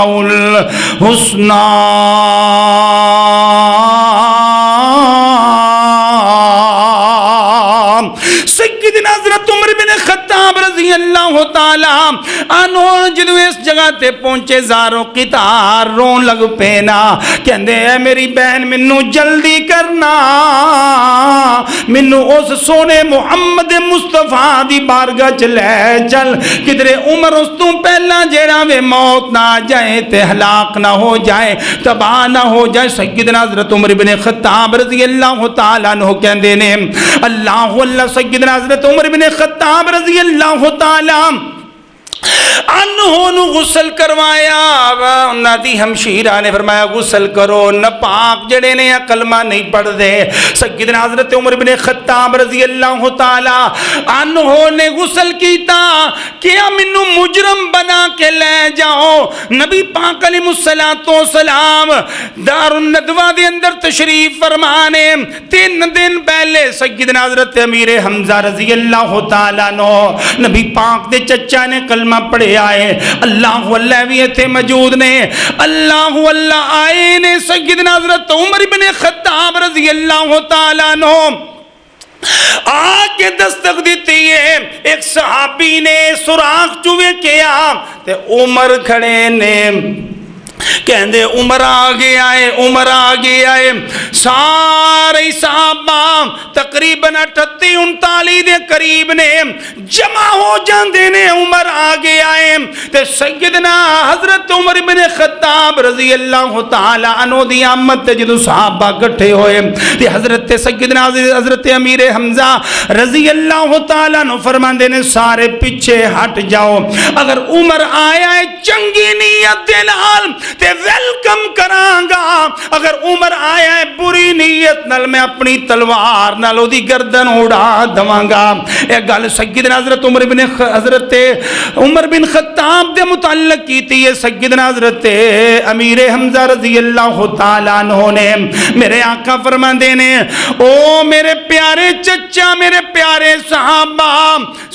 الحسنى سیدنا حضرت عمر بن خطاب رضی اللہ تعالی عنہ جدو اس جگہ تے پہنچے زارو قطار رون لگ پینا کہندے اے میری بہن منو جلدی کرنا منو اس سونے محمد مصطفیٰ دی بارگاہ چ لے چل کدرے عمر اس تو پہلا جیڑا وے موت نہ آ جائے تے ہلاک نہ ہو جائے تباہ نہ ہو جائے سیدنا حضرت عمر بن خطاب رضی اللہ تعالی عنہ کہندے نے اللہ اللہ سیدنا حضرت عمر بن خطاب رضی اللہ تعالی انہوں نے غسل کروایا انہاں دی ہمشیرہ نے فرمایا غسل کرو نہ پاک جڑے نے کلمہ نہیں پڑھ دے سیدنا حضرت عمر بن خطاب رضی اللہ تعالی انہوں نے غسل کیتا کیا منو مجرم بنا کے لے جاؤ نبی پاک علیہ السلام دار الندوہ دے اندر تشریف فرمانے 3 دن پہلے سیدنا حضرت امیر حمزہ رضی اللہ تعالیٰ نبی پاک دے چچا نے کلمہ پڑھے آئے اللہ اللہ بھی تھے موجود نے اللہ اللہ آئے نے سیدنا حضرت عمر بن خطاب رضی اللہ تعالیٰ عنہ آگے دستک دیتی ہے ایک صحابی نے سراغ چوے کیا تے عمر کھڑے نے کہندے عمر آگے آئے عمر آگے آئے سارے صحابہ تقریباً 38-39 دے قریب نے جمع ہو جاندے نے عمر آگے آئے تے سیدنا حضرت عمر بن خطاب رضی اللہ تعالی عنہ دی آمد تے جدو صحابہ گٹھے ہوئے تے حضرت سیدنا حضرت امیر حمزہ رضی اللہ تعالی عنہ فرماندے نے سارے پیچھے ہٹ جاؤ اگر عمر آیا ہے چنگی نیت دے نال تے ویلکم کرانگا اگر عمر آیا ہے بری نیت نال میں اپنی تلوار نال او دی گردن اڑا دوانگا اے گل سیدنا حضرت عمر بن خطاب دے متعلق کی تھی سیدنا حضرت امیر حمزہ رضی اللہ تعالیٰ عنہ نے میرے آقا فرماندے نے او میرے پیارے چچا میرے پیارے صحابہ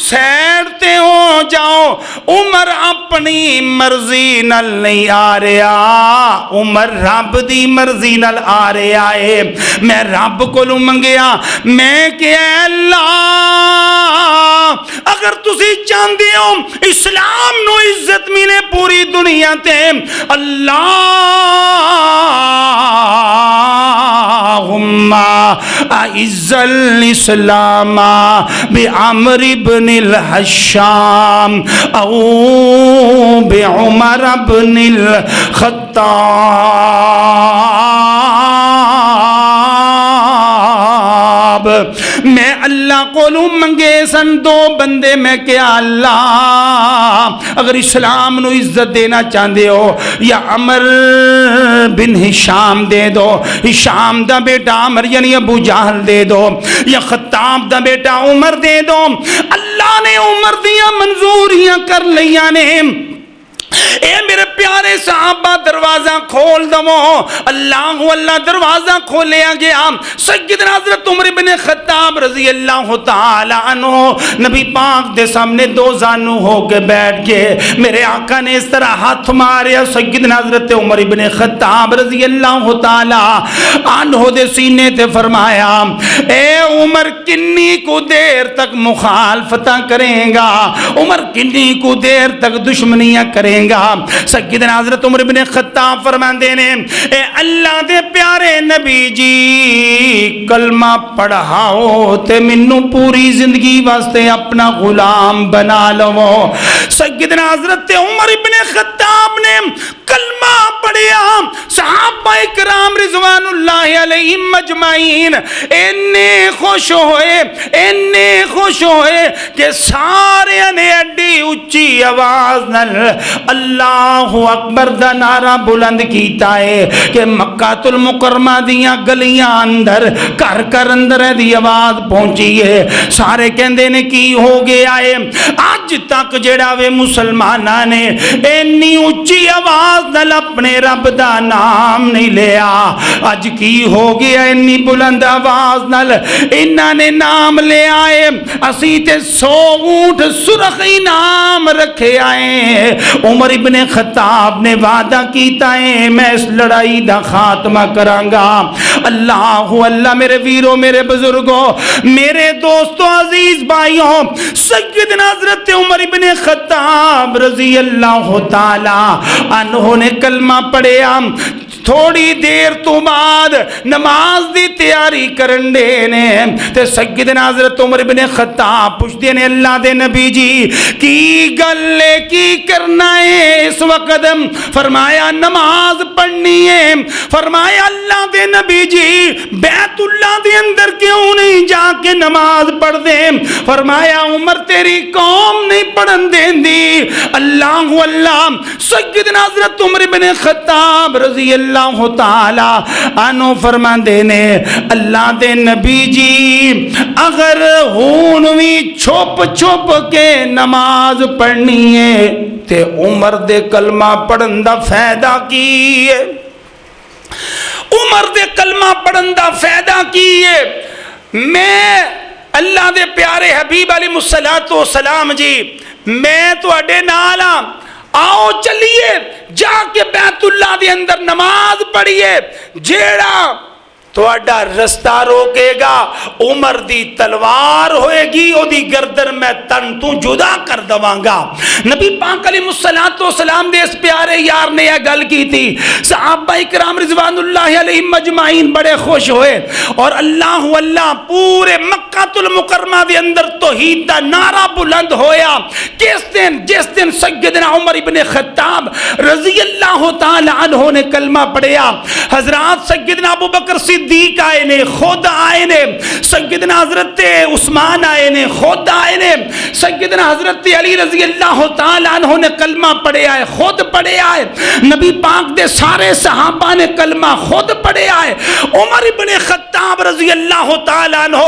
سیڑتے ہو جاؤ عمر اپنی مرضی نال نہیں آ رہا عمر رب دی مرضی نال آ رہا ہے میں رب کو لوں منگیا میں کہ اے اللہ اگر تسی چاندے ہو اسلام نو عزت ملے پوری دنیا تے اللہم اعز الاسلام بعمر بن الحشام او بعمر بن الخطاب میں اللہ کو لوں منگے سن 2 بندے میں کیا اللہ اگر اسلام نو عزت دینا چاندے ہو یا عمر بن ہشام دے دو ہشام دا بیٹا عمر یعنی ابو جہل دے دو یا خطاب دا بیٹا عمر دے دو اللہ نے عمر دیا منظوریاں کر لیا نے اے میرے پیارے صحابہ دروازہ کھول دو اللہ اللہ دروازہ کھولیا گیا سیدنا حضرت عمر بن خطاب رضی اللہ تعالی عنہ نبی پاک دے سامنے 2 زانو ہو کے بیٹھ کے میرے آقا نے اس طرح ہاتھ مارے سیدنا حضرت عمر بن خطاب رضی اللہ تعالی عنہ دے سینے تے فرمایا اے عمر کنی کو دیر تک مخالفتہ کریں گا عمر کنی کو دیر تک دشمنیاں کریں گا سیدنا حضرت عمر بن خطاب فرماندے نے اے اللہ دے پیارے نبی جی کلمہ پڑھاؤ تے منو پوری زندگی واسطے اپنا غلام بنا لو سیدنا حضرت عمر بن خطاب نے کلمہ پڑھیا صحابہ اکرام رضوان اللہ علیہم مجمعین انہیں خوش ہوئے کہ سارے نے اڈی اچھی آواز نل اللہ اکبر دا نعرہ بلند کیتا ہے کہ مکہ المکرمہ دیاں گلیاں اندر کر اندر دی آواز پہنچی ہے سارے کہندے نے کی ہو گیا ہے آج تک جڑا وے مسلمانہ نے اینی اچھی آواز نل اپنے رب دا نام نہیں لیا. اج کی ہو گیا انی بلند آواز نال انہاں نے نام لے آئے, اسی تے 100 اونٹ سرخ انعام رکھے آئے. عمر ابن خطاب نے وعدہ کیتا ہے میں اس لڑائی دا خاتمہ کرانگا. اللہ اللہ میرے ویروں, میرے بزرگوں, میرے دوستوں, عزیز بھائیوں, سیدنا حضرت عمر ابن خطاب رضی اللہ تعالی عنہ نے کلمہ پڑھیا. تھوڑی دیر تو بعد نماز دی تیاری کرن دے نے تے سیدنا حضرت عمر بن خطاب پوچھتے نے اللہ دے نبی جی کی گل کی کرنا ہے اس وقت؟ فرمایا نماز پڑھنی ہے. فرمایا اللہ دے نبی جی بیت اللہ دے اندر کیوں نہیں جا کے نماز پڑھ دے؟ فرمایا عمر تیری قوم نہیں پڑھن دین دی. اللہ اللہ سیدنا حضرت عمر بن خطاب رضی اللہ تعالی عنہ فرمان دینے اللہ دے نبی جی اگر ہون بھی چھپ چھپ کے نماز پڑھنی ہے تے عمر دے کلمہ پڑھن دا فائدہ کی ہے؟ عمر دے کلمہ پڑھن دا فائدہ کی ہے؟ میں اللہ دے پیارے حبیب علیہ الصلوۃ والسلام جی میں تو اڈے نالا آؤ چلیے جا کے بیت اللہ دے اندر نماز پڑھیے. جیڑا تو اڈا رستہ روکے گا عمر دی تلوار ہوئے گی او دی گردن میں تن تو جدا کر دوانگا. نبی پاک علیہ الصلوۃ والسلام دے اس پیارے یار نے یہ گل کی تھی. صحابہ اکرام رضوان اللہ علیہم مجمعین بڑے خوش ہوئے اور اللہ اللہ پورے مکہ المکرمہ دے اندر توحید دا نعرہ بلند ہویا. جس دن سیدنا عمر ابن خطاب رضی اللہ تعالی عنہ نے کلمہ پڑھیا, حضرات سیدنا ابو بکر صدیق آئے نے, خود آئے نے, سیدنا حضرت عثمان آئے نے, خود آئے نے, سیدنا حضرت علی رضی اللہ تعالیٰ عنہ نے کلمہ پڑھے آئے, خود پڑھے آئے, نبی پاک دے سارے صحابہ نے کلمہ خود پڑھے آئے. عمر ابن خطاب رضی اللہ تعالیٰ عنہ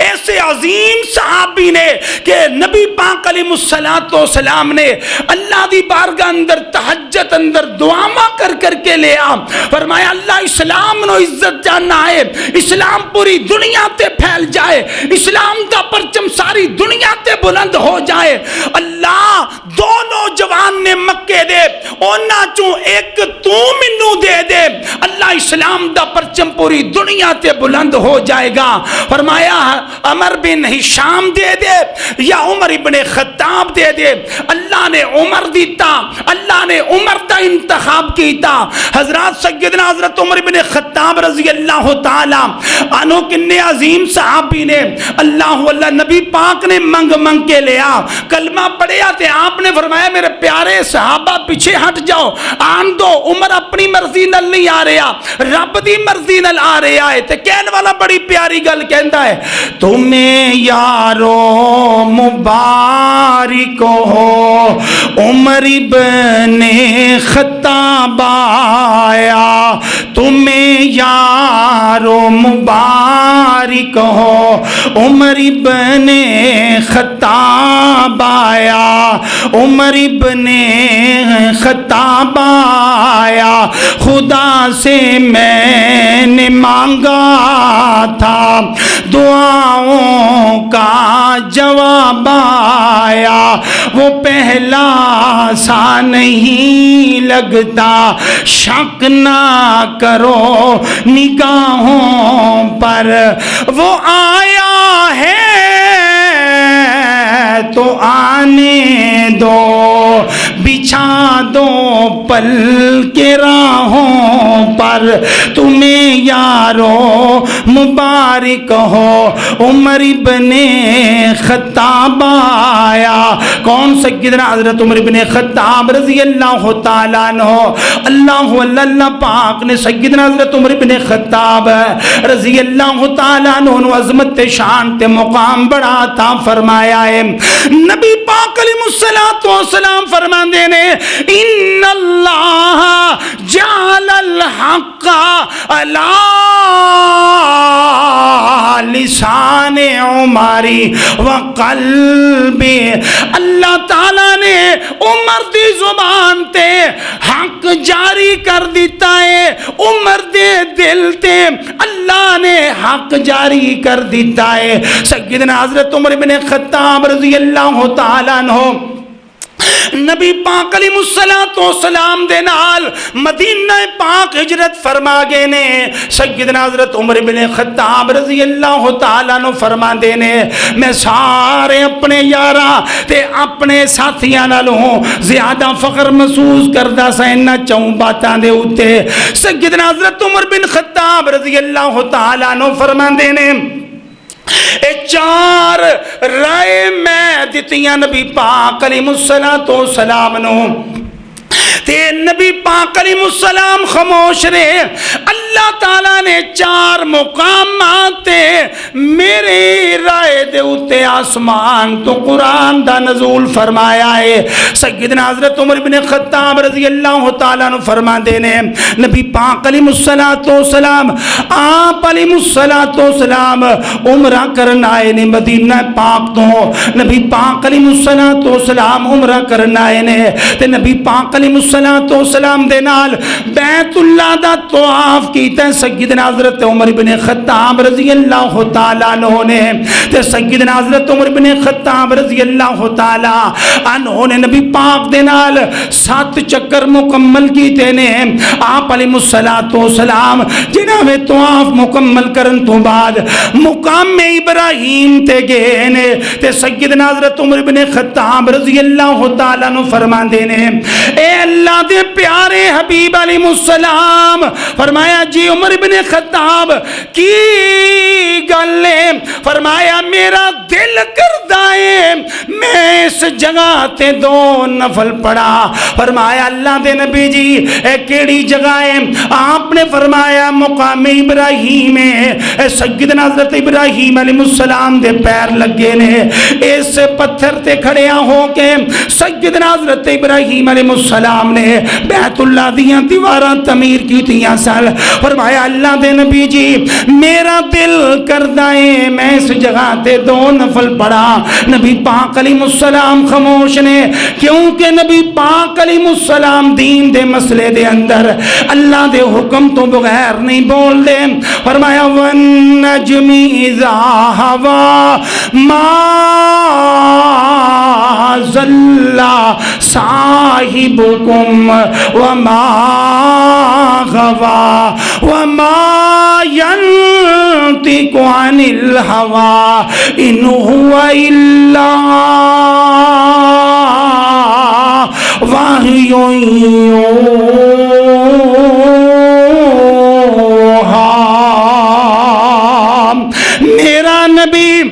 ایسے عظیم صحابی نے کہ نبی پاک علیہ الصلوۃ والسلام نے اللہ دی بارگاہ اندر تہجد اندر دعا کر کر کے لیا. فرمایا اللہ اسلام نو عزت جاننا ہے, اسلام پوری دنیا تے پھیل جائے, اسلام دا پرچم ساری دنیا تے بلند ہو جائے. اللہ دو نوجوان نے مکے دے اونا چوں ایک تو منو دے دے, اللہ اسلام دا پرچم پوری دنیا تے بلند ہو جائے گا. فرمایا عمر بن ہشام دے دے یا عمر ابن خطاب دے دے. اللہ نے عمر دیتا, اللہ نے عمر دا انتخاب کیتا. حضرات سیدنا حضرت عمر ابن خطاب رضی اللہ تعالی عنہ کنے عظیم صحابی نے اللہ اللہ نبی پاک نے منگ کے لیا, کلمہ پڑھیا تے آپ نے فرمایا میرے پیارے صحابہ پیچھے ہٹ جاؤ, آن دو, عمر اپنی مرضی نل نہیں آ رہا, رب دی مرضی نل آ رہا ہے. تے کہن والا بڑی پیاری گل کہندا ہے تمہیں یارو مبارک ہو عمر ابن خطاب آیا, تمہیں یارو مبارک ہو عمر ابن خطاب آیا, عمر ابن خطاب آیا. خدا سے میں نے مانگا تھا دعاؤں کا جواب آیا, وہ پہلا سا نہیں لگتا, شک نہ کرو نگاہوں پر, وہ آیا ہے تو آنے دو, بچھا دو پل کے راہوں پر, تمہیں یارو مبارک ہو عمر ابن خطاب آیا. کون سیدنا حضرت عمر ابن خطاب رضی اللہ تعالیٰ عنہ. اللہ اللہ پاک نے سیدنا حضرت عمر ابن خطاب رضی اللہ تعالیٰ عنہ عظمت شان تے مقام بڑا عطا فرمایا ہے. نبی پاک علیہ الصلوۃ والسلام فرماندے نے ان اللہ جعل الحق علی لسان عمری وقلبی, اللہ تعالیٰ نے عمر دی زبان تے حق جاری کر دیتا ہے عمر دے دل تے اللہ نے حق جاری کر دیتا ہے سیدنا حضرت عمر بن خطاب رضی اللہ تعالیٰ عنہ نبی پاک علیہ السلام دے نال مدینہ پاک ہجرت فرما گئے نے سیدنا حضرت عمر بن خطاب رضی اللہ تعالیٰ عنہ فرما دے نے میں سارے اپنے یاراں تے اپنے ساتھیاں نالوں زیادہ فخر محسوس کردا سا انہاں چوں باتاں دے اوتے سیدنا حضرت عمر بن خطاب رضی اللہ تعالیٰ عنہ فرما دے نے اے چار رائے میں دتیاں نبی پاک علیہ السلام نو تے نبی پاک علیہ السلام خاموش رہے اللہ تعالیٰ نے چار مقامات میرے رائے دے اوتے آسمان تو قرآن دا نزول فرمایا ہے سیدنا حضرت عمر بن خطاب رضی اللہ تعالیٰ عنہ فرما دینے نبی پاک علیہ السلام آپ علیہ السلام عمرہ کرنا آئے نے مدینہ پاک تو نبی پاک علیہ السلام عمرہ کرنا آئے نے تے نبی پاک علیہ السلام دے نال بیت اللہ دا طواف کیتا ہے سیدنا حضرت عمر بن خطاب رضی اللہ تعالیٰ عنہ نے تے سیدنا حضرت عمر بن خطاب رضی اللہ تعالیٰ عنہ نے نبی پاک دے نال 7 چکر مکمل کیتے نے آپ علیہ السلام جنہاں میں طواف مکمل کرن تو بعد مقام ابراہیم تے گئے نے تے سیدنا حضرت عمر بن خطاب رضی اللہ تعالیٰ عنہ فرما دینے اے اللہ دے پیارے حبیب علیہ السلام فرمایا جی عمر بن خطاب کی گلے فرمایا میرا دل کردہ ہے میں اس جگہ تے 2 نفل پڑھا فرمایا اللہ دے نبی جی اے کیڑی جگہ ہے آپ نے فرمایا مقام ابراہیم ہے سیدنا حضرت ابراہیم علیہ السلام دے پیر لگے نے اس پتھر تے کھڑیاں ہو کے سیدنا حضرت ابراہیم علیہ السلام نے بیت اللہ دیاں دیواراں تعمیر کی تیاں سال فرمایا اللہ دے نبی جی میرا دل کردہ ہے میں اس جگہ تے 2 نفل پڑھا نبی پاک علیہ السلام خاموش نے کیونکہ نبی پاک علیہ السلام دین دے مسئلے دے اندر اللہ دے حکم تو بغیر نہیں بول دے فرمایا وَالنَّجْمِ إِذَا هَوَى مَا ضَلَّ صَاحِبُكُمْ وَمَا غَوَى وَمَا يَنْطِقُ عَنِ الْهَوَى إِنْ هُوَ إِلَّا وَحْيٌ يُوحَى میرا نبی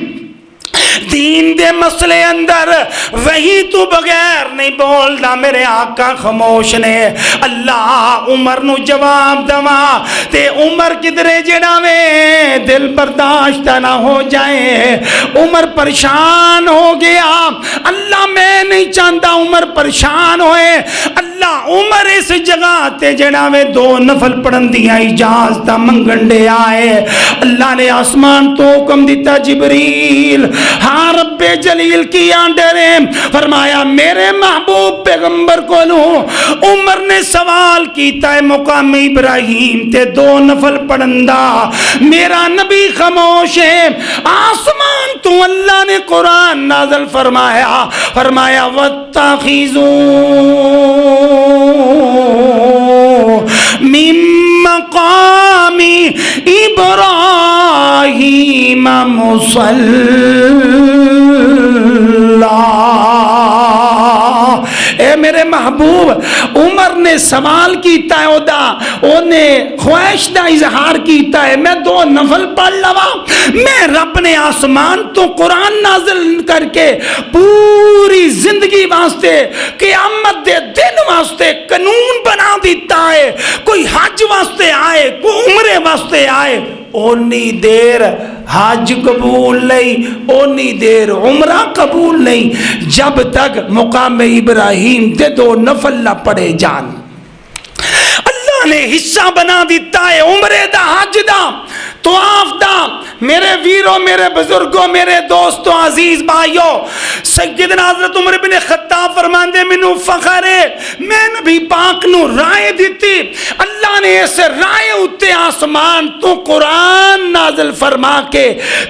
دین دے مسئلے اندر وہی تو بغیر نہیں بولدا میرے آقا خاموش نے اللہ عمر نو جواب دوا تے عمر کدرے جڑا وے دل برداشت نہ ہو جائے عمر پریشان ہو گیا اللہ میں نہیں چاہتا عمر پریشان ہوئے اللہ عمر اس جگہ تے جڑا وے 2 نفل پڑھن دیاں اجازت منگن دے آئے اللہ نے آسمان تو حکم دیتا جبریل ہاں رب جلیل کی آنڈرے فرمایا میرے محبوب پیغمبر کو لوں عمر نے سوال کیتا ہے مقام ابراہیم تے 2 نفل پڑھندہ میرا نبی خاموش ہے آسمان تو اللہ نے قرآن نازل فرمایا وَاتَّخِذُوا مِن مقام ابراہیم مصلی اے میرے محبوب عمر نے سوال کیتا ہے انہیں خواہش دا اظہار کیتا ہے میں 2 نفل پڑھ لوا میں رب نے آسمان تو قرآن نازل کر کے پوری زندگی واسطے قیامت دے دن واسطے قانون بنا دیتا ہے کوئی حج واسطے آئے کوئی عمرے واسطے آئے اونی دیر حج قبول نہیں اونی دیر عمرہ قبول نہیں جب تک مقام ابراہیم تے 2 نفل نہ پڑے جان اللہ نے حصہ بنا دیتا ہے عمرے دا حج دا طواف دا میرے ویروں، میرے بزرگوں، میرے دوستوں، عزیز بھائیوں، سیدنا حضرت عمر بن خطاب فرماندے مینوں فخر ہے میں نبی پاک نو رائے دیتی، اللہ نے اس رائے اتے آسمان تو قرآن نازل فرما کے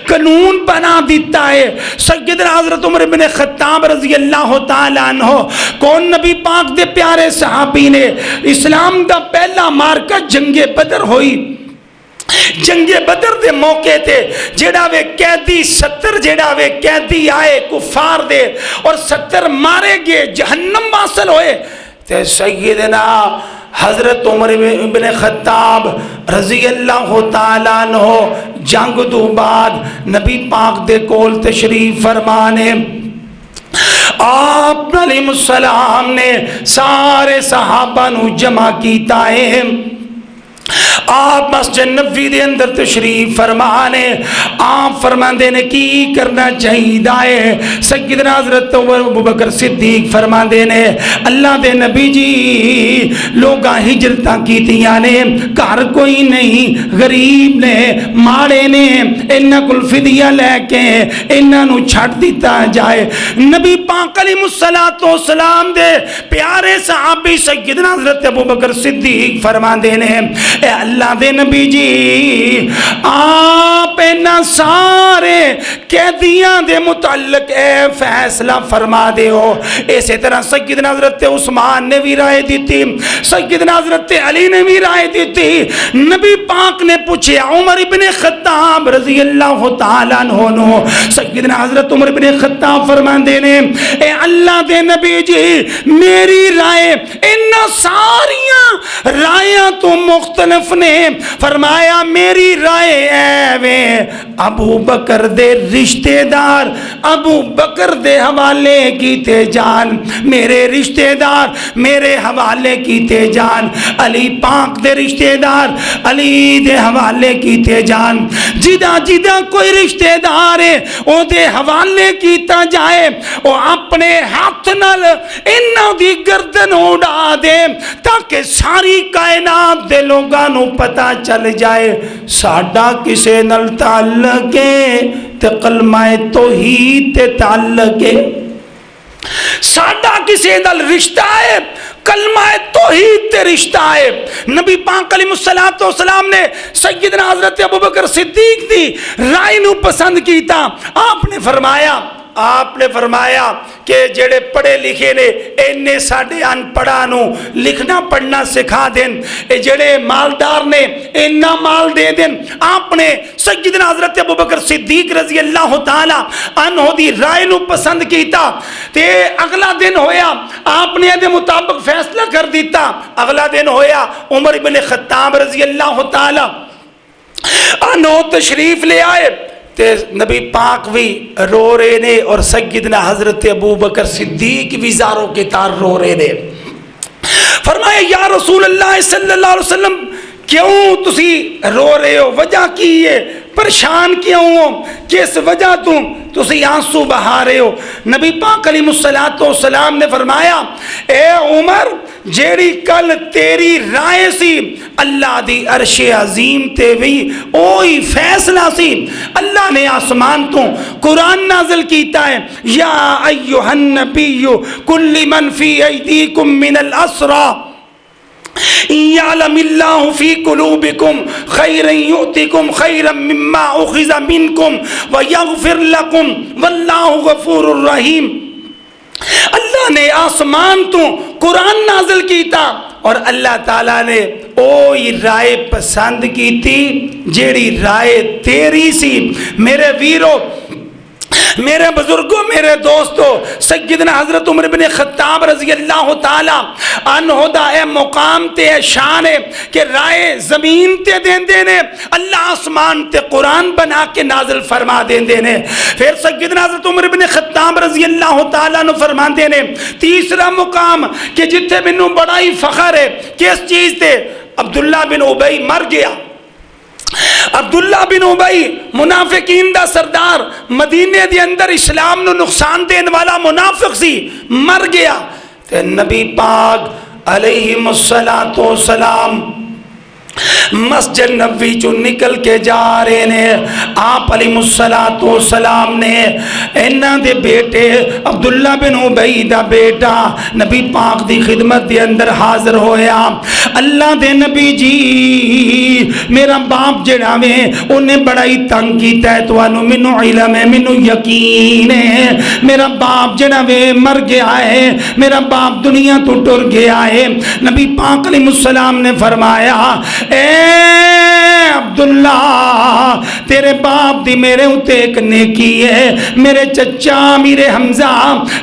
قانون بنا دیتا ہے۔ سیدنا حضرت عمر بن خطاب رضی اللہ تعالی عنہ کون نبی پاک دے پیارے صحابی نے اسلام دا پہلا مارکا جنگ بدر ہوئی۔ جنگ بدر دے موقع تے جیڑا وے قیدی 70 جیڑا وے قیدی آئے کفار دے اور 70 مارے گئے، جہنم واصل ہوئے، تے سیدنا حضرت عمر بن خطاب رضی اللہ تعالیٰ عنہ جنگ دو بعد نبی پاک دے کول تشریف فرمانے، آپ علیہ السلام نے سارے صحابہ نو جمع کیتا ہے، آپ مسجد نبوی دے اندر تشریف فرمانے، آپ فرماندے نے کی کرنا چاہیے، سیدنا حضرت ابوبکر صدیق فرماندے نے اللہ دے نبی جی لوگاں ہجرتاں کیتیاں نے، گھر کوئی نہیں، غریب نے، ماڑے نے، انہاں کول فدیہ لے کے انہاں نو چھڈ دیتا جائے۔ نبی پاک علیہ الصلوۃ والسلام دے پیارے صحابی سیدنا حضرت ابوبکر صدیق فرماندے نے اے اللہ دے نبی جی آپ اینا سارے قیدیاں دے متعلق اے فیصلہ فرما دے ہو۔ اسی طرح سیدنا حضرت عثمان نے بھی رائے دیتی، سیدنا حضرت علی نے بھی رائے دیتی۔ نبی پاک نے پوچھے عمر ابن خطاب رضی اللہ تعالیٰ عنہ نو، سیدنا حضرت عمر ابن خطاب فرماندے نے اے اللہ دے نبی جی میری رائے انہاں ساریاں رائیاں تو مختلف نے، فرمایا میری رائے اے وے ابو بکر دے رشتہ دار ابو بکر دے حوالے کیتے جان، میرے رشتہ دار میرے حوالے کیتے جان، علی پاک دے رشتہ دار علی دے حوالے کیتے جان، جدہ جدہ کوئی رشتہ دار ہے او دے حوالے کیتا جائے، او اپنے ہاتھ نال انہاں دی گردن اڑا دے تاکہ ساری کائنات دے لوگاں نو پتہ چل جائے ساڈا کسے نال تعلق ہے تے کلمہ توحید تے تعلق ہے، ساڈا کسے نال رشتہ ہے کلمہ توحید تے رشتہ ہے۔ نبی پاک علیہ الصلوۃ والسلام نے سیدنا حضرت ابوبکر صدیق دی رائے نو پسند کیتا، آپ نے فرمایا کہ جڑے پڑھے لکھے نے انہیں ساڑھے ان پڑھا نو لکھنا پڑھنا سکھا دیں، جڑے مالدار نے انہاں مال دے دیں۔ آپ نے سیدنا حضرت ابوبکر صدیق رضی اللہ تعالی عنہ دی رائے نو پسند کیتا تے اگلا دن ہویا آپ نے دے مطابق فیصلہ کر دیتا، اگلا دن ہویا عمر بن خطاب رضی اللہ تعالی عنہ تشریف لے آئے تے نبی پاک بھی رو رہے نے اور سیدنا حضرت ابوبکر صدیق بھی زاروں کے تار رو رہے نے۔ فرمایا یا رسول اللہ صلی اللہ علیہ وسلم کیوں تسی رو رہے ہو، وجہ کی ہے، پریشان کیوں ہو، کس وجہ تسی آنسو بہا رہے ہو؟ نبی پاک علیہ الصلوۃ والسلام نے فرمایا اے عمر جیڑی کل تیری رائے سی اللہ دی عرش عظیم تے بھی اوہی فیصلہ سی، اللہ نے آسمان تو قرآن نازل کیتا ہے یا ایھا النبی کل من فی ایدیکم من الاسری یعلم اللہ فی قلوبکم خیرا یؤتکم خیرا مما اخذ منکم ویغفر لکم واللہ غفور الرحیم۔ اللہ نے آسمان تو قرآن نازل کیتا اور اللہ تعالیٰ نے اوہی رائے پسند کی تھی جیڑی رائے تیری سی۔ میرے ویرو، میرے بزرگوں، میرے دوستو، سیدنا حضرت عمر بن خطاب رضی اللہ تعالی عنہ دا اے مقام تے شان ہے کہ رائے زمین تے دین دینے اللہ آسمان تے قرآن بنا کے نازل فرما دین دینے۔ پھر سیدنا حضرت عمر بن خطاب رضی اللہ تعالی عنہ فرمان دینے تیسرا مقام کہ جتھے منوں بڑا ہی فخر ہے کس چیز تے، عبداللہ بن ابی مر گیا۔ عبداللہ بن ابی منافقین دا سردار، مدینے دے اندر اسلام نو نقصان دین والا منافق سی، مر گیا تے نبی پاک علیہ الصلوۃ والسلام مسجد نبوی چوں نکل کے جا رہے نے آپ علیہ السلام نے انہاں دے بیٹے عبداللہ بن ابی دا بیٹا نبی پاک دی خدمت دے اندر حاضر ہویا اللہ دے نبی جی میرا باپ جڑا وے انہیں بڑا ہی تنگ کیتا ہے توانو منو علم ہے منو یقین ہے میرا باپ جڑا وے مر گیا ہے میرا باپ دنیا تو ٹر گیا ہے نبی پاک علیہ السلام نے فرمایا اے عبداللہ تیرے باپ دی میرے ہوتے ایک نیکی ہے میرے چچا امیر حمزہ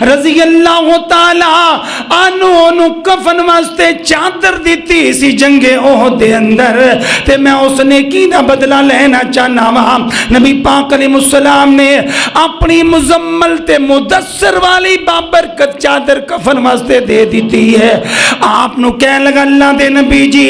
رضی اللہ تعالیٰ انہوں کفن واسطے چادر دیتی اسی جنگ احد دے اندر تے میں اس نیکی دا بدلہ لینا چاہنا وہاں نبی پاک علیہ السلام نے اپنی مزمل تے مدثر والی بابرکت چادر کفن واسطے دے دیتی ہے آپ نو کہنے لگا اللہ دے نبی جی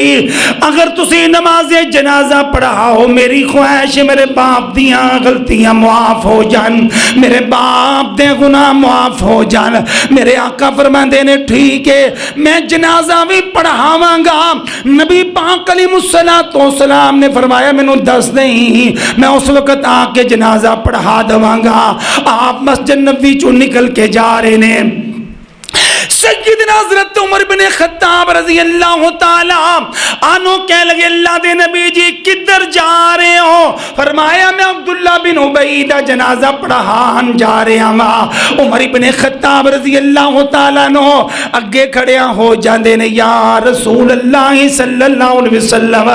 اگر تسی نماز جنازہ پڑھاؤ میری خواہش میرے باپ دیاں غلطیاں معاف ہو جان میرے باپ دے گناہ معاف ہو جان میرے آقا فرماندے نے ٹھیک ہے میں جنازہ بھی پڑھاواں گا نبی پاک علیہ السلام نے فرمایا میں نو دس نہیں میں اس وقت آ کے جنازہ پڑھا دواں گا آپ مسجد نبوی چوں نکل کے جا رہے نے سیدنا حضرت عمر بن خطاب رضی اللہ تعالی عنہ کہہ لگے اللہ دے نبی جی کدھر جا رہے ہو فرمایا میں عبداللہ بن ابی دا جنازہ پڑھان جا رہے ہاں عمر بن خطاب رضی اللہ تعالی عنہ اگے کھڑیاں ہو جاندے نے یا رسول اللہ صلی اللہ علیہ وسلم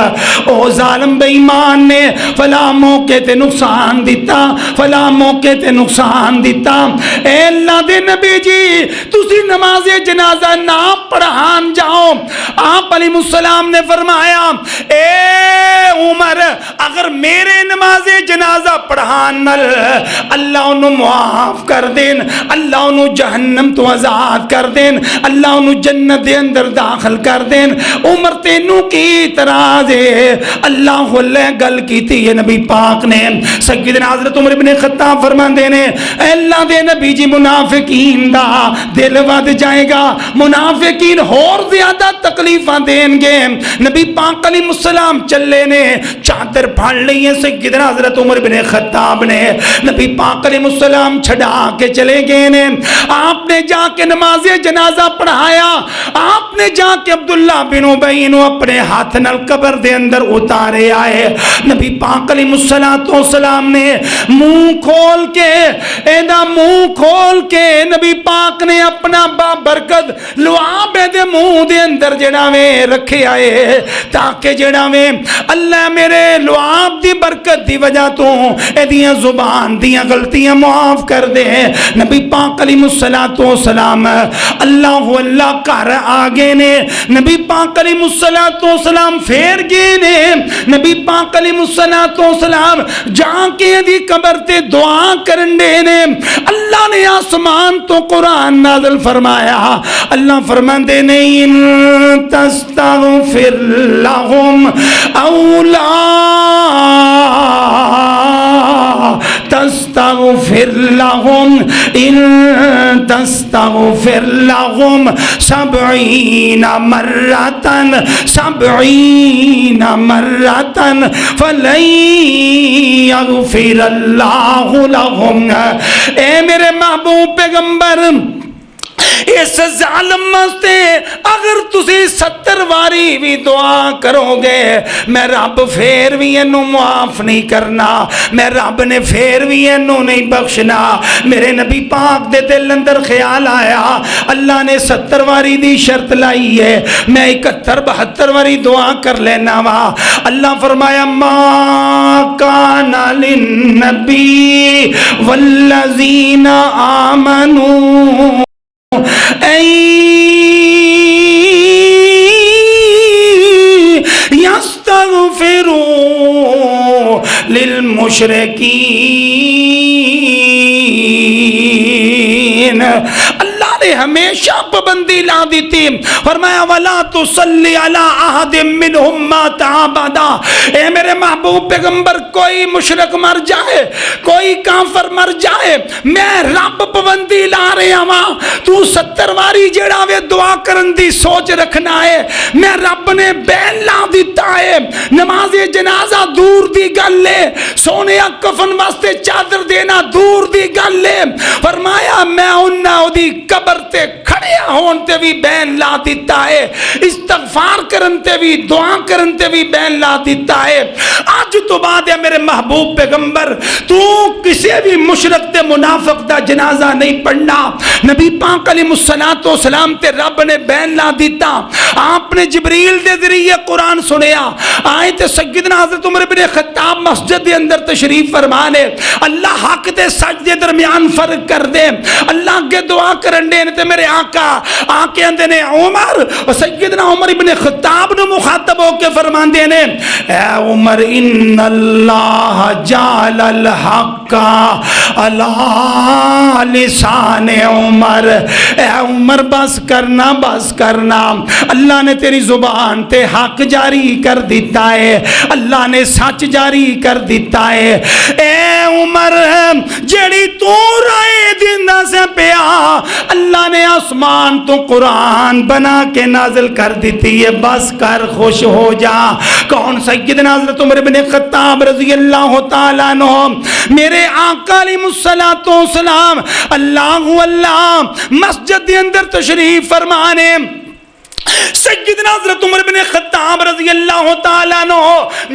او ظالم بے ایمان نے فلاں موقع تے نقصان دیتا فلاں موقع تے نقصان دیتا اے اللہ دے نبی جی تسی نماز جنازہ نہ پڑھان جاؤ آپ علیہ السلام نے فرمایا اے عمر اگر میرے نماز جنازہ پڑھان نل اللہ انہوں معاف کر دین اللہ انہوں جہنم تو آزاد کر دین اللہ انہوں جنت دے اندر داخل کر دین عمر تینوں کی اعتراض ہے اللہ اللہ گل کیتی ہے نبی پاک نے سیدنا حضرت عمر بن خطاب فرمان دینے اے اللہ دے نبی جی منافقین دا دل ود جائے گا منافقین اور زیادہ تکلیفاں دیں گے نبی پاک علیہ السلام چلے نے چادر پھاڑ لی ہے سیدنا حضرت عمر بن خطاب نے نبی پاک علیہ السلام چھڑا کے چلے گئے نے آپ نے جا کے نماز جنازہ پڑھایا آپ نے جا کے عبداللہ بن ابی نو اپنے ہاتھ نال قبر دے اندر اتارے آئے نبی پاک علیہ السلام نے منہ کھول کے ایدہ منہ کھول کے نبی پاک نے اپنا برکت لعاب دے منہ دے اندر جڑاویں رکھے آئے تاکہ جڑاویں اللہ میرے لعاب دی برکت دی وجہ تو ایدیاں زبان دیاں غلطیاں معاف کر دے نبی پاک علیہ السلام اللہ کر آگے نے نبی پاک علیہ السلام پھیر گئے نے نبی پاک علیہ السلام جہاں کے دی قبر تے دعا کرندے نے اللہ نے آسمان تو قرآن نازل فرمایا اللہ فرماندے نے ان تستغفر لهم او لا تستغفر لهم ان تستغفر لهم 70 مرة فلن يغفر الله لهم اے میرے محبوب پیغمبر اس ظالم مستے اگر تسی 70 واری بھی دعا کرو گے میں رب پھر بھی انہوں معاف نہیں کرنا میں رب نے پھر بھی انہوں نہیں بخشنا میرے نبی پاک دے دل اندر خیال آیا اللہ نے 70 واری دی شرط لائی ہے میں 71-72 واری دعا کر لینا وا اللہ فرمایا ما کان للنبی والذین آمنوا یستغفروا للمشرکین اللہ تے ہمیشہ پابندی لا دیتی. فرمایا وَلَا تُصَلِّ عَلَىٰ أَحَدٍ مِّنْهُمْ مَاتَ أَبَدًا. اے میرے محبوب پیغمبر کوئی مشرک مر جائے, کوئی کافر مر جائے, میں رب پابندی لا رہا ہاں. تو 70 واری جڑا وے دعا کرن دی سوچ رکھنا ہے, میں رب نے بین لا دیتا ہے. نماز جنازہ دور دی گل ہے, سونے کفن واسطے چادر دینا دور دی گل ہے. فرمایا میں انہاں دی قبر تے کھڑے ہون تے بھی بین لا دیتا ہے, استغفار کرن تے بھی دعا کرن تے بھی بین لا دیتا ہے. آج تو بعد ہے میرے محبوب پیغمبر, تو کسی بھی مشرک تے منافق دا جنازہ نہیں پڑھنا. نبی پاک علیہ السلام تے رب نے بین لا دیتا. آپ نے جبریل دے ذریعے قرآن سنیا. آئے تے سیدنا حضرت عمر بن خطاب مسجد دے اندر تشریف فرمانے. اللہ حق تے سچ دے درمیان فرق کر دے. اللہ کے دعا کرن دے تے میرے آقا آکے اندے نے عمر, سیدنا عمر بن خطاب نو مخاطب ہو کے فرمان دے نے, اے عمر ان اللہ جعل الحق علی لسان عمر. اے عمر بس کرنا, بس کرنا. اللہ نے تیری زبان تے حق جاری کر دیتا ہے, اللہ نے سچ جاری کر دیتا ہے. اے عمر جڑی تو رائے دیندہ سے پیا, اللہ نے آسمان تو قرآن بنا کے نازل کر دیتی ہے. بس کر, خوش ہو جا. کون؟ سیدنا حضرت عمر بن خطاب رضی اللہ تعالیٰ عنہ. میرے آقا علیہ السلام اللہ مسجد کے اندر تشریف فرمانے. سیدنا حضرت عمر بن خطاب رضی اللہ تعالیٰ عنہ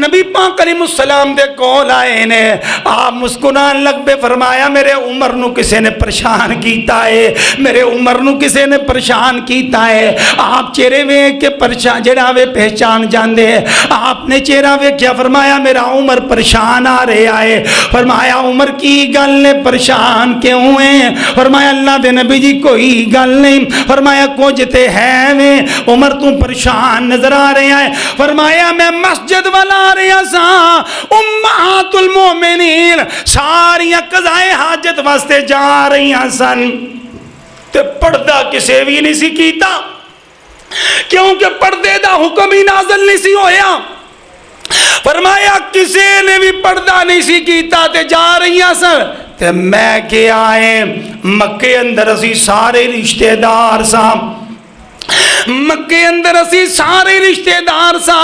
نبی پاک علیہ السلام دے کول آئے نے. آپ مسکران لگ پہ فرمایا میرے عمر نو کسے نے پریشان کیتا ہے, میرے عمر نو کسے نے پریشان کیتا ہے. آپ چہرے ویکھ کے پریشان جڑا وے پہچان جاندے. آپ نے چہرہ ویکھیا, فرمایا میرا عمر پریشان آ رہا ہے. فرمایا عمر کی گل نے پریشان کیوں ہیں؟ فرمایا اللہ دے نبی جی کوئی گل نہیں. فرمایا کچھ تے ہے میں عمر تو پریشان نظر آ رہے ہیں. فرمایا میں مسجد والا آ رہا سا, امہات المومنین ساریاں قضائے حاجت واسطے جا رہی ہیں سن, تے پردہ کسے بھی نہیں سی کیتا, کیونکہ پردے دا حکم ہی نازل نہیں سی ہویا. فرمایا کسے نے بھی پردہ نہیں سی کیتا تے جا رہی ہیں سن. تے میں کیا آئے مکے اندر اسی سارے رشتہ دار سا, مکے اندر اسی سارے رشتہ دار سا,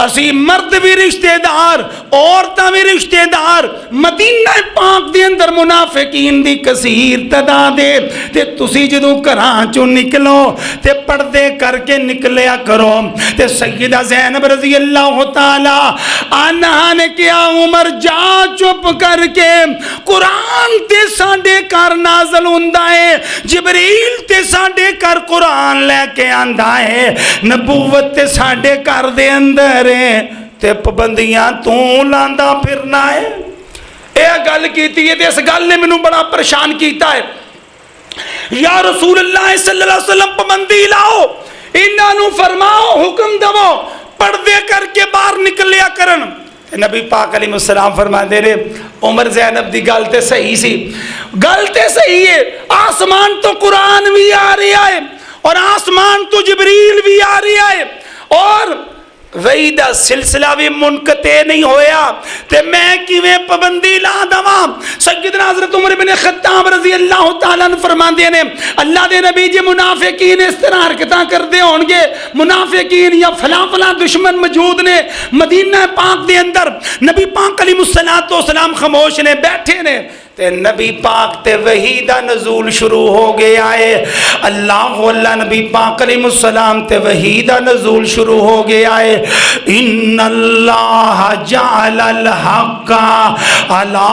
اسی مرد بھی رشتہ دار, عورتاں بھی رشتہ دار. مدینہ پاک دے اندر منافقین دی کثیر تعداد ہے. تے تسی جدوں گھراں چوں نکلو تے پردے کر کے نکلیا کرو. تے سیدہ زینب رضی اللہ تعالی عنہا نے کیا عمر جا چپ کر کے, قرآن تے ساڈے گھر نازل ہوندا ہے, جبریل تے ساڈے گھر قرآن لے کے آندا ہے, نبوت تے ساڈے گھر دے اندر ہے, تے پابندیاں تو لاندا پھرنا ہے. اے گل کیتی ہے تے اس گل نے مینوں بڑا پریشان کیتا ہے. یا رسول اللہ صلی اللہ علیہ وسلم پابندی لاؤ, انہاں نوں فرماؤ, حکم دو پردے کر کے باہر نکلیا کرن. نبی پاک علیہ السلام فرماندے نے عمر زینب دی گل تے صحیح سی, گل تے صحیح ہے. آسمان تو قرآن بھی آ رہا ہے اور آسمان تو جبریل بھی آ رہا ہے, اور وہی دا سلسلہ بھی منقطع نہیں ہویا. تے میں کیویں پابندی لا دواں؟ سیدنا حضرت عمر بن خطاب رضی اللہ تعالیٰ عنہ فرماندے نے اللہ دے نبی جی منافقین اس طرح حرکتاں کردے ہون گے, منافقین یا فلاں فلاں دشمن موجود نے مدینہ پاک دے اندر. نبی پاک علیہ السلام خاموش نے بیٹھے نے, تے نبی پاک تے وحی دا نزول شروع ہو گیا ہے. اللہ نبی پاک علیہ السلام تے وحی دا نزول شروع ہو گیا ہے. ان اللہ جعل الحق علی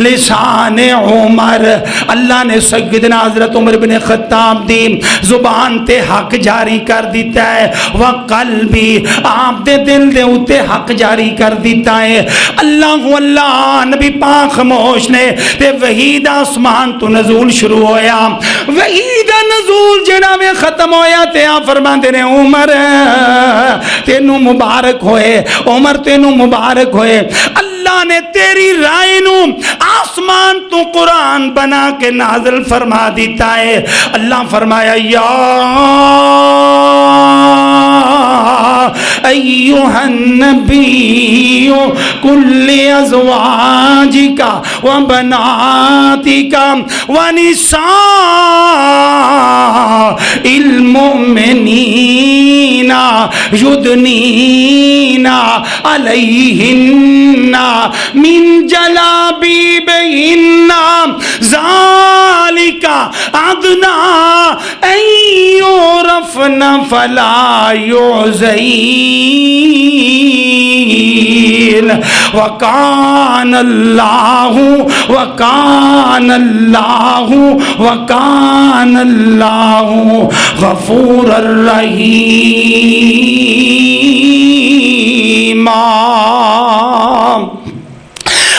لسان عمر. اللہ نے سیدنا حضرت عمر بن خطاب دی زبان تے حق جاری کر دیتا ہے, وقلبی آپ دے دل دے اوتے حق جاری کر دیتا ہے. اللہ نبی پاک خاموش نے تے وحی دا آسمان تو نزول شروع ہویا. وحی دا نزول جڑا میں ختم ہویا تے آپ فرماندے نے عمر تینوں مبارک ہوئے عمر تینوں مبارک ہوئے اللہ نے تیری رائے نو آسمان تو قرآن بنا کے نازل فرما دیتا ہے اللہ فرمایا یا ایوہ النبی کل ازواجک و بناتک و نساء المؤمنین یدنین علیہن من جلابیبہن ذالک ادنی ان یعرفن فلا یعزین وکان اللہ غفور الرحیم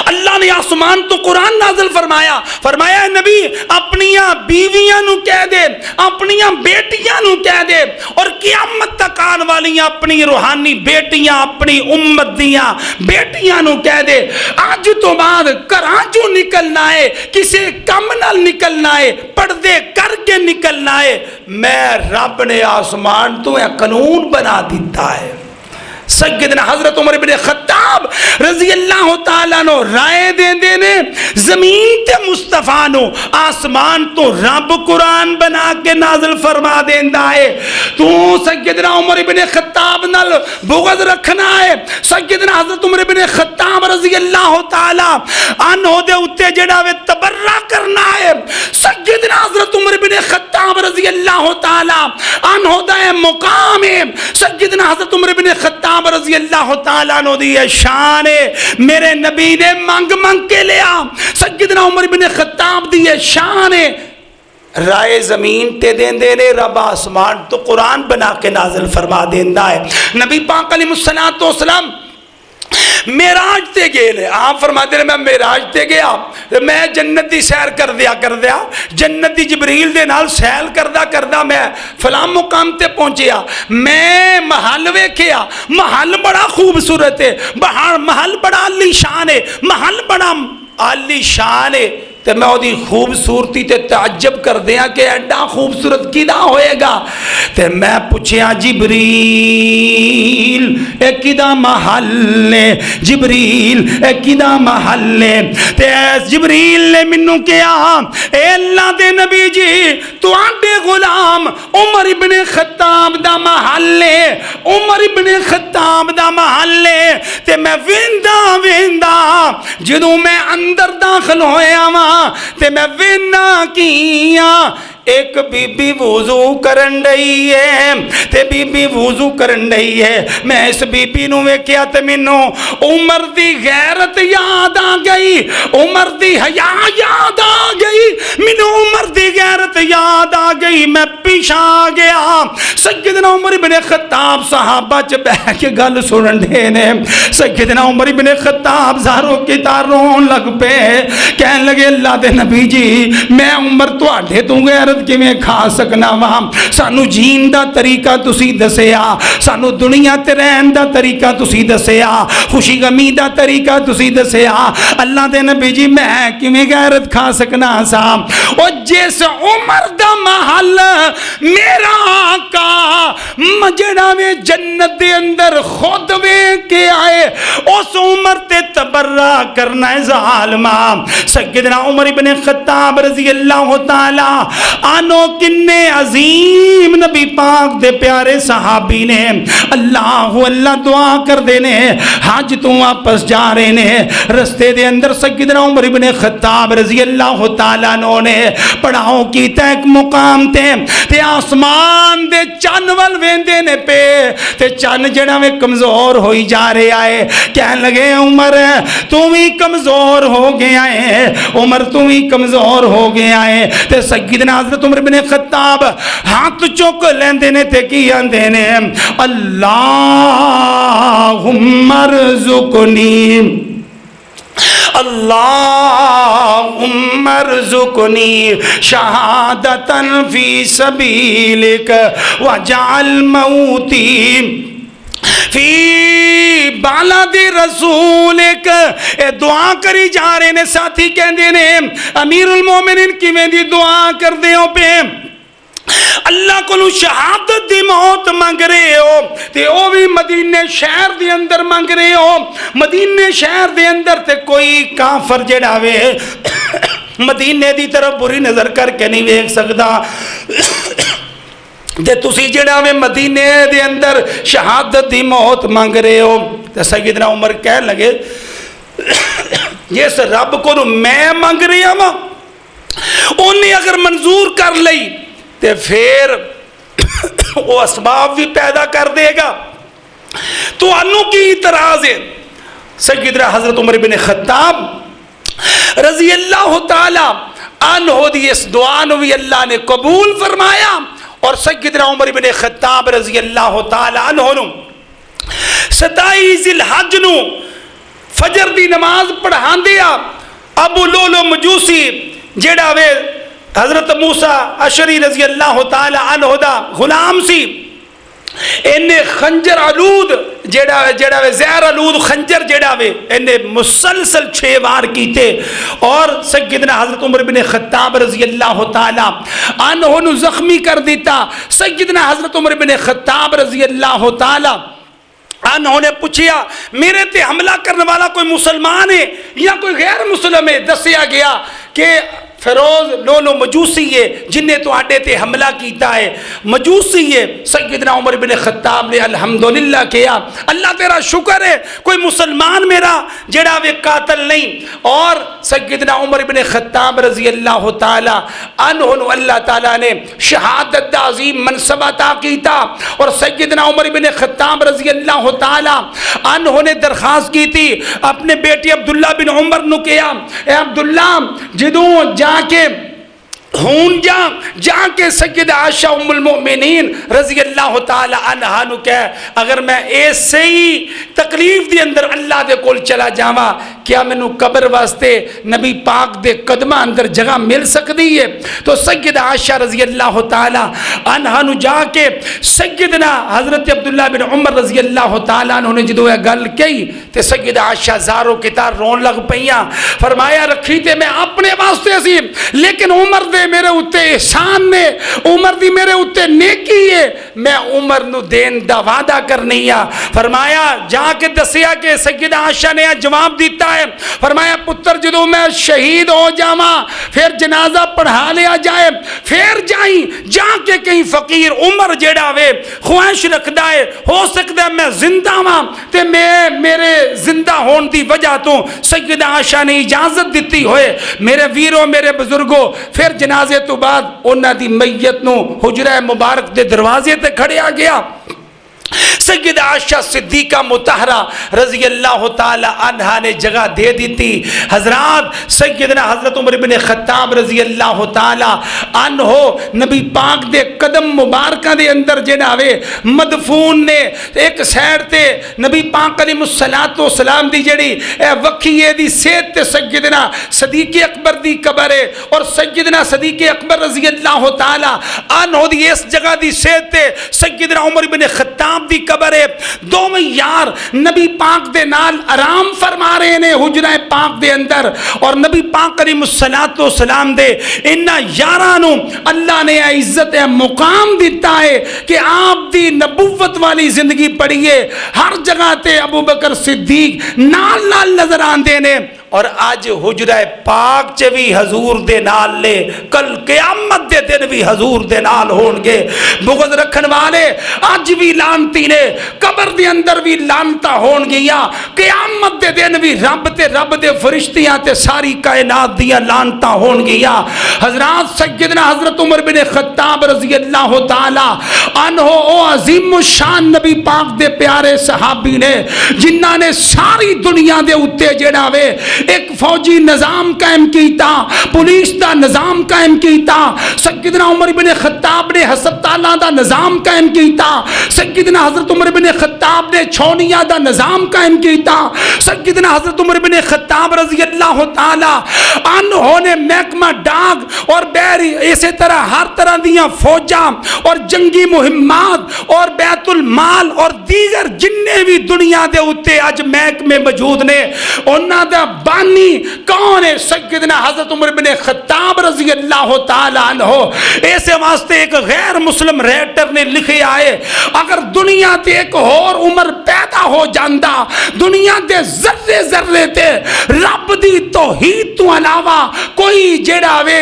اللہ نے آسمان تو قرآن نازل فرمایا فرمایا نبی اپنیاں بیویاں نو کہہ دے اپنیاں بیٹیاں نو کہہ دے اور قیامت تک آن والیاں اپنی روحانی بیٹیاں اپنی امت دیاں بیٹیاں نو کہہ دے آج تو بعد گھراں جو نکلنا ہے کسے کم نال نکلنا ہے پردے کر کے نکلنا ہے میں رب نے آسمان تو ایک قانون بنا دیتا ہے سیدنا حضرت عمر بن خطاب رضی اللہ تعالیٰ نو رائے دین دینے زمین تے مصطفیٰ نو آسمان تو رب قرآن بنا کے نازل فرما دین دائے تو سیدنا عمر بن خطاب نال بغض رکھنا ہے سیدنا حضرت عمر بن خطاب رضی اللہ تعالیٰ عنہ دے اتے جڑا وے تبرہ کرنا ہے سیدنا حضرت عمر بن خطاب رضی اللہ تعالیٰ عنہ دے مقام ہے سیدنا حضرت عمر بن خطاب رضی اللہ تعالیٰ عنہ دی شان ہے میرے نبی نے مانگ کے لیا سیدنا عمر بن خطاب دی شان ہے رائے زمین تے دین دینے رب آسمان تو قرآن بنا کے نازل فرما دیندہ ہے نبی پاک علیہ السلام میراج تے گئے لے آپ فرماتے ہیں میں میراج تے گیا میں جنت دی سیر کر دیا جنت دی جبریل دے نال سیل کردہ میں فلاں مقام تے پہنچیا میں محل ویکھیا محل بڑا خوبصورت ہے محل بڑا عالی شان ہے محل بڑا عالی شان ہے تے میں وہ دی خوبصورتی تے تعجب کر دیا کہ ایڈا خوبصورت کیدا ہوئے گا تے میں پوچھیا جبریل ایک کیدا محل جبریل ایک کیدا محل تے جبریل نے منوں کیا اے اللہ دے نبی جی تو آنڈے غلام عمر ابن خطاب دا محل عمر ابن خطاب دا محل تے میں ویندہ جدوں میں اندر داخل ہویا ماں تے میں وینا کیا ایک بی بی وضو کرن رہی ہے تے بی بی وضو کرن رہی ہے میں اس بی بی نو ویکھیا تے مینوں عمر دی غیرت یاد آ گئی عمر دی حیا یاد آ گئی مینوں عمر دی غیرت یاد آ گئی میں پیچھے آ گیا سیدنا عمر بن خطاب صحابہ چ بیٹھ کے گل سنن دے نے سیدنا عمر بن خطاب زارو کی تار رون لگ پے کہن لگے اللہ دے نبی جی میں عمر تواڈے تو غیرت کیویں کھا سکنا وا سانو جین دا طریقہ تسی دسیا سانو دنیا تے رہن دا طریقہ تسی دسیا خوشی غمی دا طریقہ تسی دسیا اللہ دے نبی جی میں کیویں غیرت کھا سکنا سا او جس عمر دا محل میرا آقا مجڑا وے جنت دے اندر خود وے کے آئے اس عمر تے تبرہ کرنا ہے ظالمہ سیدنا عمر بن خطاب رضی اللہ تعالی آنو کنے عظیم نبی پاک دے پیارے صحابی نے اللہ دعا کر دینے حج تو واپس جا رہے نے رستے دے اندر سیدنا عمر بن خطاب رضی اللہ تعالیٰ عنہ نے پڑھاؤ کی ایک مقام تے آسمان دے چن ول ویندے نے پہ تے چن جڑا میں کمزور ہوئی جا رہے آئے کہنے لگے عمر تم ہی کمزور ہو گیا ہے عمر تم ہی کمزور ہو گیا ہے تے سیدنا حضرت عمر بن خطاب ہاتھ چوک لیندے نے تے کی آندے نے اللہم ارزقنی اللہم ارزقنی شہادتاً فی سبیلک وجعل موتی فی بالاد رسول ایک دعا کری جا رہے نے. ساتھی کہندے نے امیر المومنین کیویں دی دعا کردے ہو پہ اللہ کو شہادت دی موت مانگ رہے ہو تے او بھی مدینے شہر دے اندر مانگ رہے ہو. مدینے شہر دے اندر تے کوئی کافر جڑا وے مدینے دی طرف بری نظر کر کے نہیں ویکھ سکدا تے تسی جڑا وے مدینے دے اندر شہادت دی موت مانگ رہے ہو. تے سیدنا عمر کہہ لگے جس رب کو میں مانگ رہا ہاں انہیں اگر منظور کر لئی تے پھر وہ اسباب بھی پیدا کر دے گا. تو انہوں کی اعتراض ہے. سیدنا حضرت عمر بن خطاب رضی اللہ تعالی عنہ دی اس دعا نو بھی اللہ نے قبول فرمایا اور سیدنا عمر بن خطاب رضی اللہ تعالی عنہ نو 27 ذی الحج نو فجر دی نماز پڑھان دیا. ابو لولو مجوسی جیڑا وے حضرت موسیٰ اشری رضی اللہ تعالی عنہ دا غلام سی انہیں خنجر علود جیڑا وے زہر علود خنجر جیڑا وے انہیں مسلسل 6 وار کیتے اور سیدنا حضرت عمر بن خطاب رضی اللہ تعالی عنہ نو زخمی کر دیتا. سیدنا حضرت عمر بن خطاب رضی اللہ تعالی انہوں نے پوچھیا میرے تے حملہ کرنے والا کوئی مسلمان ہے یا کوئی غیر مسلم ہے؟ دسیا گیا کہ فیروز لولو مجوسی ہے جن نے تو آڈے تے حملہ کیتا ہے مجوسی ہے. سیدنا عمر بن خطاب نے الحمدللہ کیا اللہ تیرا شکر ہے کوئی مسلمان میرا جڑا وہ قاتل نہیں. اور سیدنا عمر بن خطاب رضی اللہ تعالی عنہ اللہ تعالیٰ نے شہادت دا عظیم منصب عطا کیتا اور سیدنا عمر بن خطاب رضی اللہ تعالی عنہ نے درخواست کی تھی اپنے بیٹی عبداللہ بن عمر نو کیا اے عبداللہ جدوں جا کے ہون جا کے سیدہ عائشہ ام المؤمنین رضی اللہ تعالی عنہ نو کہے اگر میں ایسے ہی تکلیف دی اندر اللہ دے کول چلا جاواں کیا مینوں قبر واسطے نبی پاک دے قدمہ اندر جگہ مل سکتی ہے؟ تو سیدہ عائشہ رضی اللہ تعالی عنہ نو جا کے سیدنا حضرت عبداللہ بن عمر رضی اللہ تعالی عنہ نے جدو یہ گل کہی تے سیدہ عائشہ زارو کتار رون لگ پئیاں. فرمایا رکھی تے میں اپنے واسطے سی لیکن عمر دے میرے اتے احسان نے عمر دی میرے اتے نیکی ہے میں عمر نو دین دا وعدہ کرنی ہے. فرمایا جا کے دسیا کہ سیدہ عائشہ نے جواب دیتا ہے. فرمایا پتر جدو میں شہید ہو جاواں پھر جنازہ پڑھا لیا جائے پھر جائیں جا کے کہیں فقیر عمر جیڑا وے خواہش رکھدا ہے ہو سکتا ہے میں زندہ ہاں تے میں میرے زندہ ہون دی وجہ تو سیدہ عائشہ نے اجازت دیتی ہوئے میرے ویروں میرے بزرگوں پھر جنازے تو بعد انہاں دی میت نو حجرہ مبارک دے دروازے تے کھڑیا گیا. سیدہ عائشہ صدیقہ مطہرہ رضی اللہ تعالی عنہ نے جگہ دے دیتی. حضرات سیدنا حضرت عمر بن خطاب رضی اللہ تعالی عنہ نبی پاک دے قدم مبارکہ دے اندر جناوے مدفون نے ایک سیڑ تے نبی پاک علیہ السلام دی جڑی وکھیے دی سیت تے سیدنا صدیق اکبر دی قبر ہے اور سیدنا صدیق اکبر رضی اللہ تعالی عنہ دی اس جگہ دی سیت تے سیدنا عمر بن خطاب دی قبر ہے. دوویں یار نبی پاک دے نال آرام فرما رہے نے حجرہ پاک دے اندر اور نبی پاک علیہ السلام دے انہاں یاراں نو اللہ نے عزت مقام دیتا ہے کہ آپ دی نبوت والی زندگی پڑھیے ہر جگہ تے ابو بکر صدیق نال نال نظر آندے نے اور آج حجرہ پاک چ بھی حضور دے نال لے کل قیامت دے دن بھی حضور دے نال ہون گے. بغض رکھن والے آج بھی لانتی نے قبر دے اندر بھی لانتا ہون گیا قیامت دے دن بھی رب دے فرشتیاں تے ساری کائنات دیاں لانتا ہون گیا. حضرات سیدنا حضرت عمر بن خطاب رضی اللہ تعالی عنہ او عظیم الشان نبی پاک دے پیارے صحابی نے جنہاں نے ساری دنیا دے اتے جڑا وے ایک فوجی نظام قائم کیتا پولیس دا نظام قائم کیتا. سیدنا عمر بن خطاب نے ہسپتالاں دا نظام قائم کیتا. سیدنا حضرت عمر بن خطاب نے چھونیاں دا نظام قائم کیتا. سیدنا حضرت عمر بن خطاب رضی اللہ تعالی عنہ نے محکمہ ڈاک اور اسی طرح ہر طرح دیاں فوجاں اور جنگی مہمات اور بیت المال مال اور دیگر جننے بھی دنیا دے اتے اج محکمے موجود نے انہاں دا بانی کون ہے؟ سیدنا حضرت عمر بن خطاب رضی اللہ تعالی عنہ۔ ایسے واسطے ایک غیر مسلم رائٹر نے لکھے آئے اگر دنیا تے ایک اور عمر پیدا ہو جاندہ دنیا دے ذرے ذرے تے رب دی توحید تو علاوہ کوئی جڑا وے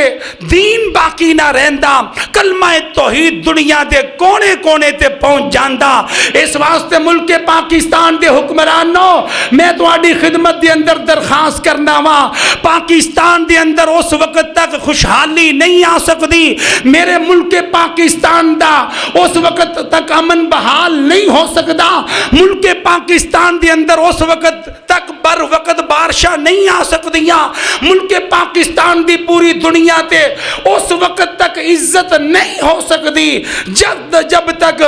دین باقی نہ رہندا، کلمہ توحید دنیا دے کونے کونے تے پہنچ جاندہ۔ اس واسطے ملک پاکستان دے حکمرانوں میں تواڈی خدمت دے اندر درخواست کرنا وا، پاکستان دے اندر اس وقت تک خوشحالی نہیں آ سکتی، میرے ملک پاکستان دا اس وقت تک امن بحال نہیں ہو سکتا، ملک پاکستان دے اندر اس وقت تک بر وقت بارشاں نہیں آ سکتیاں، ملک پاکستان دی پوری دنیا تے اس وقت تک عزت نہیں ہو سکتی جب تک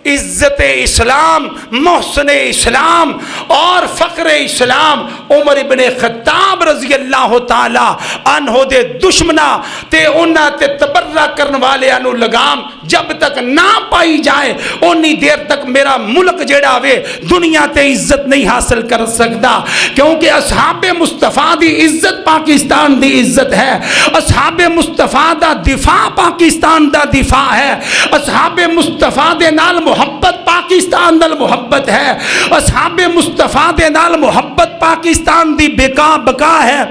عزت اسلام، محسن اسلام اور فخر اسلام عمر ابن خطاب رضی اللہ تعالی عنہ دے دشمنا تے انہاں تے تبرہ کرن والے انو لگام جب تک نہ پائی جائے انی دیر تک میرا ملک جڑا وے دنیا تے عزت نہیں حاصل کر سکتا، کیونکہ اصحاب مصطفیٰ دی عزت پاکستان دی عزت ہے، اصحاب مصطفیٰ دا دفاع پاکستان دا دفاع ہے، اصحاب مصطفیٰ دے نال محبت پاکستان نال محبت ہے، اصحاب مصطفیٰ دے نال محبت پاکستان دی بقا ہے۔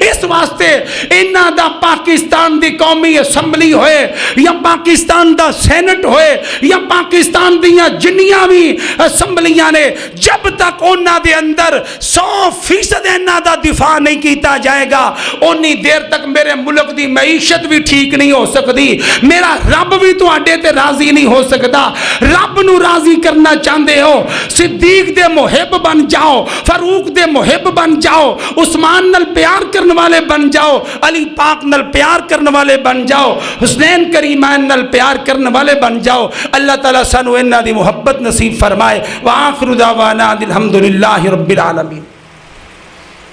اس واسطے انہاں دا پاکستان دی قومی اسمبلی ہوئے یا پاکستان دا سینٹ ہوئے یا پاکستان دیاں جنیاں بھی اسمبلیاں نے جب تک انہاں دے اندر 100% انہاں دا دفاع نہیں کیتا جائے گا انی دیر تک میرے ملک دی معیشت بھی ٹھیک نہیں ہو سکتی، میرا رب بھی تو اڈے تے راضی نہیں ہو سکتا۔ رب نو راضی کرنا چاہتے ہو صدیق دے محب بن جاؤ، فاروق دے محب بن جاؤ، عثمان نال پیار کرنے والے بن جاؤ، علی پاک نال پیار کرنے والے بن جاؤ، حسنین کریمین نال پیار کرنے والے بن جاؤ۔ اللہ تعالیٰ سانو انہاں دی محبت نصیب فرمائے۔ وآخر دعوانا الحمدللہ رب العالمین۔